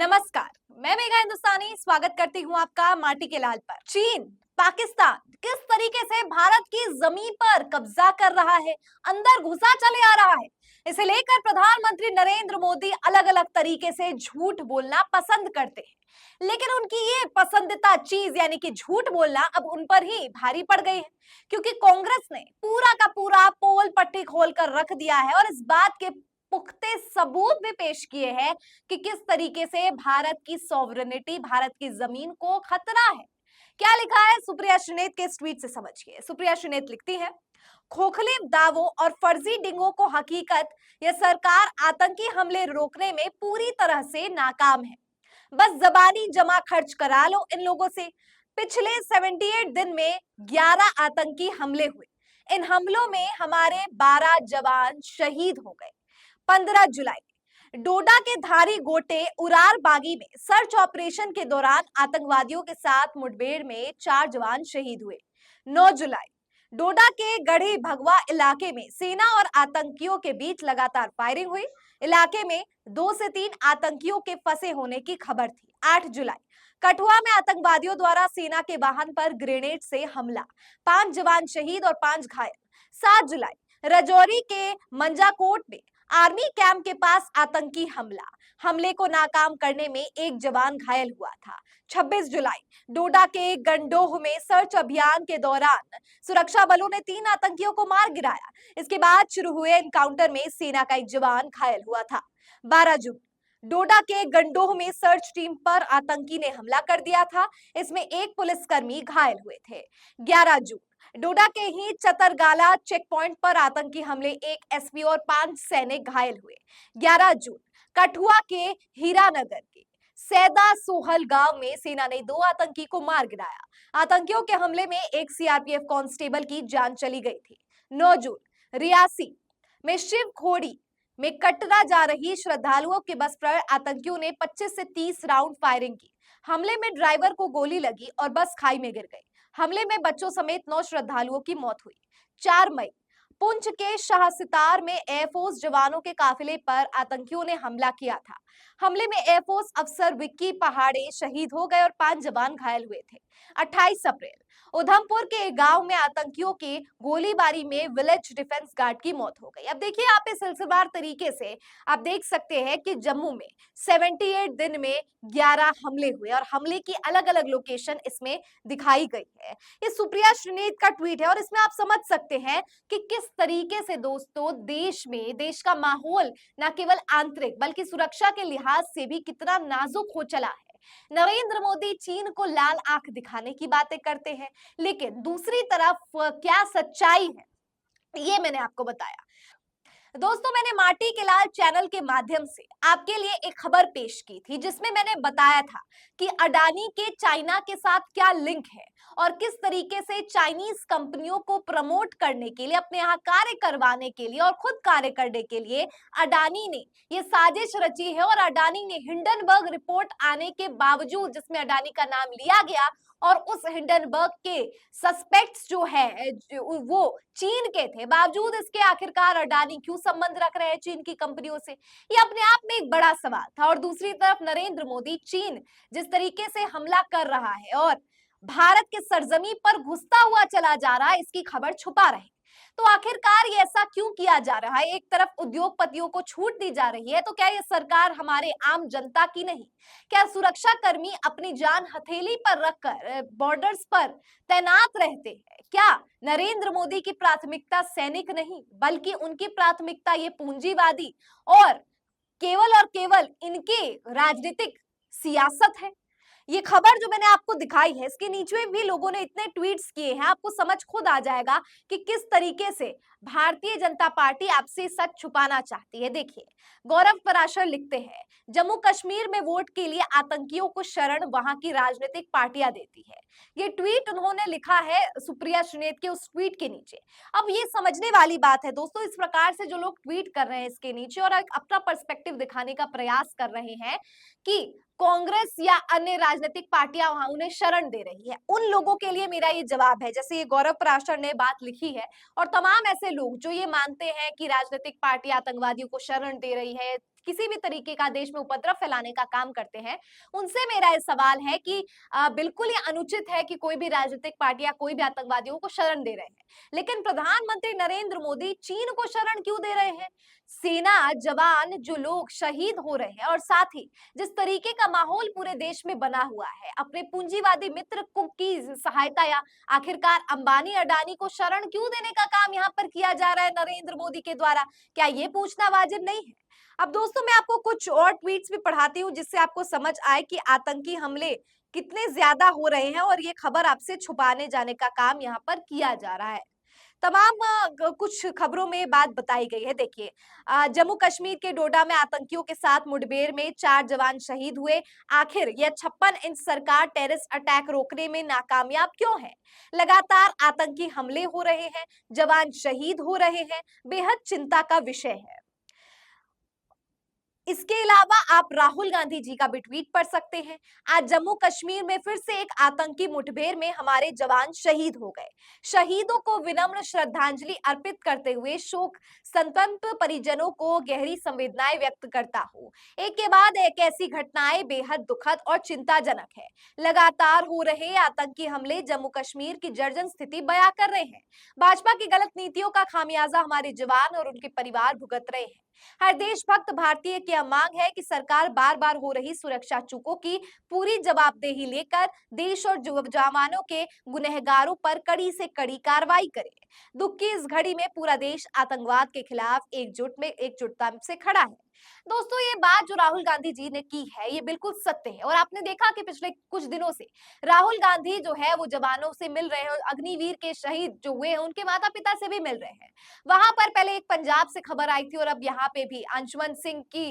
नमस्कार, मैं मेघा हिंदुस्तानी स्वागत करती हूँ आपका माटी के लाल पर। चीन, पाकिस्तान किस तरीके से भारत की जमीन पर कब्जा कर रहा है, अंदर घुसा चले आ रहा है, इसे लेकर प्रधानमंत्री नरेंद्र मोदी अलग अलग तरीके से झूठ बोलना पसंद करते हैं। लेकिन उनकी ये पसंदीदा चीज यानी कि झूठ बोलना अब उन पर ही भारी पड़ गई है, क्योंकि कांग्रेस ने पूरा का पूरा पोल पट्टी खोलकर रख दिया है और इस बात के पुख्ते सबूत भी पेश किए हैं कि किस तरीके से भारत की सॉवरेनिटी, भारत की जमीन को खतरा है। क्या लिखा है सुप्रिया श्रीनेत के इस ट्वीट से समझिए। सुप्रिया श्रीनेत लिखती है, खोखले दावों और फर्जी डिंगों को हकीकत, यह सरकार आतंकी हमले रोकने में पूरी तरह से नाकाम है। बस जबानी जमा खर्च करा लो इन लोगों से। पिछले 78 दिन में 11 आतंकी हमले हुए। इन हमलों में हमारे 12 जवान शहीद हो गए। 15 जुलाई डोडा के धारी गोटे उरार बागी में सर्च ऑपरेशन के दौरान आतंकवादियों के साथ मुठभेड़ में 4 जवान शहीद हुए। 9 जुलाई डोडा के गढ़ी भगवा इलाके में सेना और आतंकियों के बीच लगातार फायरिंग हुई। इलाके में 2 से 3 आतंकियों के फंसे होने की खबर थी। 8 जुलाई कठुआ में आतंकवादियों द्वारा सेना के वाहन पर ग्रेनेड से हमला, 5 जवान शहीद और 5 घायल। 7 जुलाई राजौरी के मंजाकोट में आर्मी कैंप के पास आतंकी हमला, हमले को नाकाम करने में 1 जवान घायल हुआ था। 26 जुलाई डोडा के गंडोह में सर्च अभियान के दौरान सुरक्षा बलों ने 3 आतंकियों को मार गिराया। इसके बाद शुरू हुए एनकाउंटर में सेना का 1 जवान घायल हुआ था। 12 जून डोडा के गंडोह में सर्च टीम पर आतंकी ने हमला कर दिया था। इसमें 1 पुलिसकर्मी घायल हुए थे। 11 जून डोडा के ही चतरगाला चेक पॉइंट पर आतंकी हमले, 1 एसपी और 5 सैनिक घायल हुए। 11 जून कठुआ के हीरानगर के सैदा सोहल गांव में सेना ने 2 आतंकी को मार गिराया। आतंकियों के हमले में 1 सीआरपीएफ कांस्टेबल की जान चली गई थी। 9 जून रियासी में शिव खोड़ी में कटरा जा रही श्रद्धालुओं के बस पर आतंकियों ने 25 से 30 राउंड फायरिंग की। हमले में ड्राइवर को गोली लगी और बस खाई में गिर गई। हमले में बच्चों समेत 9 श्रद्धालुओं की मौत हुई। 4 मई पुंछ के शाहसितार में एयरफोर्स जवानों के काफिले पर आतंकियों ने हमला किया था। हमले में एयरफोर्स अफसर विक्की पहाड़े शहीद हो गए और 5 जवान घायल हुए थे। 28 अप्रैल उधमपुर के एक गांव में आतंकियों के गोलीबारी में विलेज डिफेंस गार्ड की मौत हो गई। अब देखिए, आप इस सिलसिलेवार तरीके से आप देख सकते हैं कि जम्मू में 78 दिन में 11 हमले हुए और हमले की अलग अलग लोकेशन इसमें दिखाई गई है। ये सुप्रिया श्रीनेत का ट्वीट है और इसमें आप समझ सकते हैं कि किस तरीके से दोस्तों देश में, देश का माहौल न केवल आंतरिक बल्कि सुरक्षा के लिहाज से भी कितना नाजुक हो चला है। नरेंद्र मोदी चीन को लाल आंख दिखाने की बातें करते हैं, लेकिन दूसरी तरफ क्या सच्चाई है ये मैंने आपको बताया। दोस्तों, मैंने माटी के लाल चैनल के माध्यम से आपके लिए एक खबर पेश की थी जिसमें मैंने बताया था कि अडानी के चाइना के साथ क्या लिंक है और किस तरीके से चाइनीज कंपनियों को प्रमोट करने के लिए, अपने यहाँ कार्य करवाने के लिए और खुद कार्य करने के लिए अडानी ने ये साजिश रची है। और अडानी ने हिंडनबर्ग रिपोर्ट आने के बावजूद, जिसमें अडानी का नाम लिया गया और उस हिंडनबर्ग के सस्पेक्ट्स जो है वो चीन के थे, बावजूद इसके आखिरकार अडानी क्यों संबंध रख रहे हैं चीन की कंपनियों से, ये अपने आप में एक बड़ा सवाल था। और दूसरी तरफ नरेंद्र मोदी चीन जिस तरीके से हमला कर रहा है और भारत के सरजमी पर घुसता हुआ चला जा रहा है, इसकी खबर छुपा रहे। तो आखिरकार ये ऐसा क्यों किया जा रहा है? एक तरफ उद्योगपतियों को छूट दी जा रही है, तो क्या ये सरकार हमारे आम जनता की नहीं? क्या सुरक्षा कर्मी अपनी जान हथेली पर रखकर बॉर्डर्स पर तैनात रहते हैं? क्या नरेंद्र मोदी की प्राथमिकता सैनिक नहीं, बल्कि उनकी प्राथमिकता ये पूंजीवादी और केवल इनके राजनीतिक सियासत है? ये खबर जो मैंने आपको दिखाई है, इसके नीचे भी लोगों ने इतने ट्वीट्स किए हैं, आपको समझ खुद आ जाएगा कि किस तरीके से भारतीय जनता पार्टी आपसे सच छुपाना चाहती है। देखिए, गौरव पराशर लिखते हैं, जम्मू कश्मीर में वोट के लिए आतंकियों को शरण वहां की राजनीतिक पार्टियां देती है। ये ट्वीट उन्होंने लिखा है सुप्रिया श्रीनेत के उस ट्वीट के नीचे। अब ये समझने वाली बात है दोस्तों, इस प्रकार से जो लोग ट्वीट कर रहे हैं इसके नीचे और एक अपना पर्सपेक्टिव दिखाने का प्रयास कर रहे हैं कि कांग्रेस या अन्य राजनीतिक पार्टियां वहां उन्हें शरण दे रही है, उन लोगों के लिए मेरा ये जवाब है, जैसे ये गौरव पराशर ने बात लिखी है और तमाम ऐसे लोग जो ये मानते हैं कि राजनीतिक पार्टी आतंकवादियों को शरण दे रही है, किसी भी तरीके का देश में उपद्रव फैलाने का काम करते हैं, उनसे मेरा ये सवाल है कि बिल्कुल ये अनुचित है कि कोई भी राजनीतिक पार्टी या कोई भी आतंकवादियों को शरण दे रहे हैं, लेकिन प्रधानमंत्री नरेंद्र मोदी चीन को शरण क्यों दे रहे हैं? सेना जवान जो लोग शहीद हो रहे हैं और साथ ही जिस तरीके का माहौल पूरे देश में बना हुआ है, अपने पूंजीवादी मित्र को की सहायता या आखिरकार अंबानी अडानी को शरण क्यों देने का काम यहाँ पर किया जा रहा है नरेंद्र मोदी के द्वारा? क्या ये पूछना वाजिब नहीं है? अब दोस्तों मैं आपको कुछ और ट्वीट्स भी पढ़ाती हूँ जिससे आपको समझ आए कि आतंकी हमले कितने ज्यादा हो रहे हैं और ये खबर आपसे छुपाने जाने का काम यहाँ पर किया जा रहा है। तमाम कुछ खबरों में बात बताई गई है। देखिए, जम्मू कश्मीर के डोडा में आतंकियों के साथ मुठभेड़ में 4 जवान शहीद हुए। आखिर यह 56 इंच सरकार टेररिस्ट अटैक रोकने में नाकामयाब क्यों है? लगातार आतंकी हमले हो रहे हैं, जवान शहीद हो रहे हैं, बेहद चिंता का विषय है। इसके अलावा आप राहुल गांधी जी का भी ट्वीट पढ़ सकते हैं। आज जम्मू कश्मीर में फिर से एक आतंकी मुठभेड़ में हमारे जवान शहीद हो गए। शहीदों को विनम्र श्रद्धांजलि अर्पित करते हुए शोक संतप्त परिजनों को गहरी संवेदनाएं व्यक्त करता हूँ। एक के बाद एक ऐसी घटनाएं बेहद दुखद और चिंताजनक है। लगातार हो रहे आतंकी हमले जम्मू कश्मीर की जर्जर स्थिति बयां कर रहे हैं। भाजपा की गलत नीतियों का खामियाजा हमारे जवान और उनके परिवार भुगत रहे हैं। हर देशभक्त भारतीय की यह मांग है कि सरकार बार बार हो रही सुरक्षा चूकों की पूरी जवाबदेही लेकर देश और जवानों के गुनहगारों पर कड़ी से कड़ी कार्रवाई करे। दुख की इस घड़ी में पूरा देश आतंकवाद के खिलाफ एकजुटता से खड़ा है। दोस्तों ये बात जो राहुल गांधी जी ने की है ये बिल्कुल सत्य है और आपने देखा कि पिछले कुछ दिनों से राहुल गांधी जो है वो जवानों से मिल रहे हैं और अग्निवीर के शहीद जो हुए हैं उनके माता पिता से भी मिल रहे हैं। वहां पर पहले एक पंजाब से खबर आई थी और अब यहाँ पे भी अंशुमन सिंह की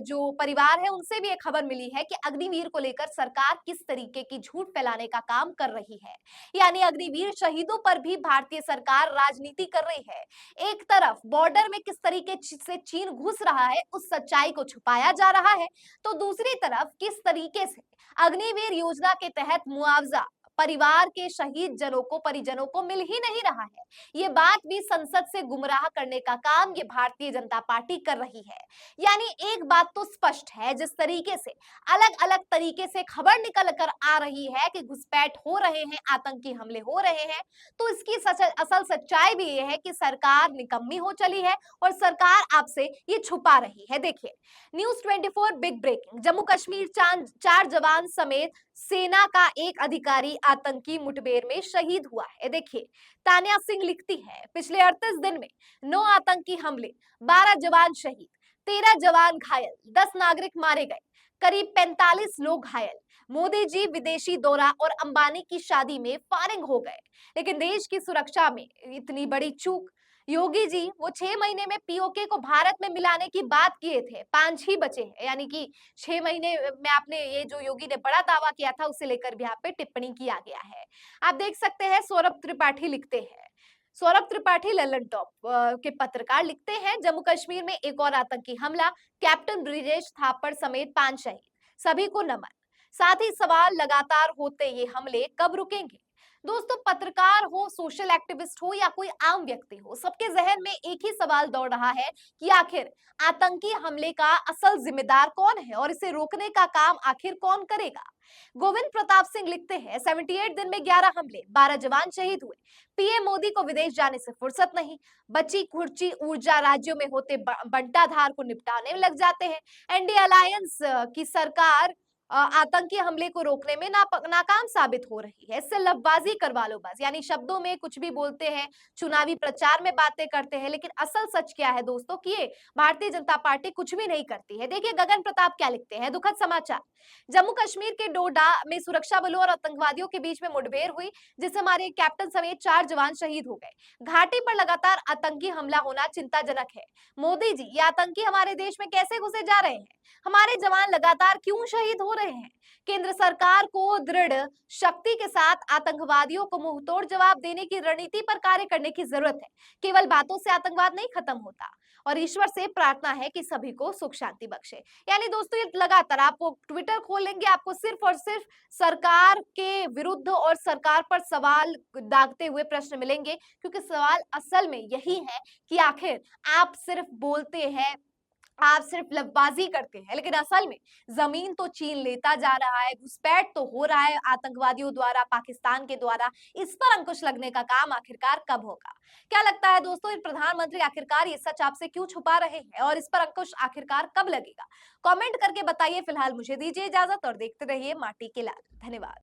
जो परिवार है उनसे भी एक खबर मिली है कि अग्निवीर को लेकर सरकार किस तरीके की झूठ फैलाने का काम कर रही है। यानी अग्निवीर शहीदों पर भी भारतीय सरकार राजनीति कर रही है। एक तरफ बॉर्डर में किस तरीके से चीन घुस रहा है उस सच्चाई को छुपाया जा रहा है, तो दूसरी तरफ किस तरीके से अग्निवीर योजना के तहत मुआवजा परिवार के शहीद परिजनों को मिल ही नहीं रहा है। ये बात भी संसद से गुमराह करने का काम ये भारतीय जनता पार्टी कर रही है। यानी एक बात तो स्पष्ट है, जिस तरीके से अलग अलग तरीके से खबर निकल कर आ रही है कि घुसपैठ हो रहे हैं, आतंकी हमले हो रहे हैं, तो इसकी असल सच्चाई भी ये है कि सरकार निकम्मी हो चली है और सरकार आपसे ये छुपा रही है। देखिए, news 24 big breaking, Jammu Kashmir 4 जवान समेत सेना का एक अधिकारी आतंकी मुठभेड़ में शहीद हुआ है। देखिए, तान्या सिंह लिखती है, पिछले 38 दिन में 9 आतंकी हमले, 12 जवान शहीद, 13 जवान घायल, 10 नागरिक मारे गए, करीब 45 लोग घायल। मोदी जी विदेशी दौरा और अंबानी की शादी में फारिग हो गए, लेकिन देश की सुरक्षा में इतनी बड़ी चूक। योगी जी वो 6 महीने में पीओके को भारत में मिलाने की बात किए थे, 5 ही बचे हैं। यानी कि 6 महीने में आपने ये जो योगी ने बड़ा दावा किया था उसे लेकर भी यहाँ पे टिप्पणी किया गया है। आप देख सकते हैं सौरभ त्रिपाठी लिखते हैं, सौरभ त्रिपाठी लल्लन टॉप के पत्रकार लिखते हैं, जम्मू कश्मीर में एक और आतंकी हमला, कैप्टन ब्रिजेश थापड़ समेत 5 शहीद, सभी को नमन। साथ ही सवाल लगातार होते ये हमले कब रुकेंगे? दोस्तों, पत्रकार हो, सोशल एक्टिविस्ट हो या कोई आम व्यक्ति हो, सबके जहन में एक ही सवाल दौड़ रहा है कि आखिर आतंकी हमले का असल जिम्मेदार कौन है और इसे रोकने का काम आखिर कौन करेगा? गोविंद प्रताप सिंह लिखते हैं, 78 दिन में 11 हमले, 12 जवान शहीद हुए, पीएम मोदी को विदेश जाने से फुर्सत नहीं, बची खुर्ची ऊर्जा राज्यों में होते बंटाधार को निपटाने में लग जाते हैं। एनडीए अलायंस की सरकार आतंकी हमले को रोकने में नाकाम साबित हो रही है। इससे लफबाजी करवा लो बस, यानी शब्दों में कुछ भी बोलते हैं, चुनावी प्रचार में बातें करते हैं, लेकिन असल सच क्या है दोस्तों कि ये भारतीय जनता पार्टी कुछ भी नहीं करती है। देखिए गगन प्रताप क्या लिखते हैं, दुखद समाचार, जम्मू कश्मीर के डोडा में सुरक्षा बलों और आतंकवादियों के बीच में मुठभेड़ हुई, जिससे हमारे कैप्टन समेत 4 जवान शहीद हो गए। घाटी पर लगातार आतंकी हमला होना चिंताजनक है। मोदी जी, ये आतंकी हमारे देश में कैसे घुसे जा रहे हैं? हमारे जवान लगातार क्यों शहीद हो रहे हैं? केंद्र सरकार को दृढ़ शक्ति के साथ आतंकवादियों को मुंहतोड़ जवाब देने की रणनीति पर कार्य करने की जरूरत है। केवल बातों से आतंकवाद नहीं खत्म होता और ईश्वर से प्रार्थना है कि सभी को सुख शांति बख्शे। यानी दोस्तों ये लगातार आपको ट्विटर खोलेंगे, आपको सिर्फ और सिर्फ सरकार के विरुद्ध और सरकार पर सवाल दागते हुए प्रश्न मिलेंगे, क्योंकि सवाल असल में यही है कि आखिर आप सिर्फ बोलते हैं, आप सिर्फ लफबाजी करते हैं, लेकिन असल में जमीन तो चीन लेता जा रहा है, घुसपैठ तो हो रहा है आतंकवादियों द्वारा, पाकिस्तान के द्वारा। इस पर अंकुश लगने का काम आखिरकार कब होगा? क्या लगता है दोस्तों, ये प्रधानमंत्री आखिरकार ये सच आपसे क्यों छुपा रहे हैं और इस पर अंकुश आखिरकार कब लगेगा? कमेंट करके बताइए। फिलहाल मुझे दीजिए इजाजत और देखते रहिए माटी के लाल। धन्यवाद।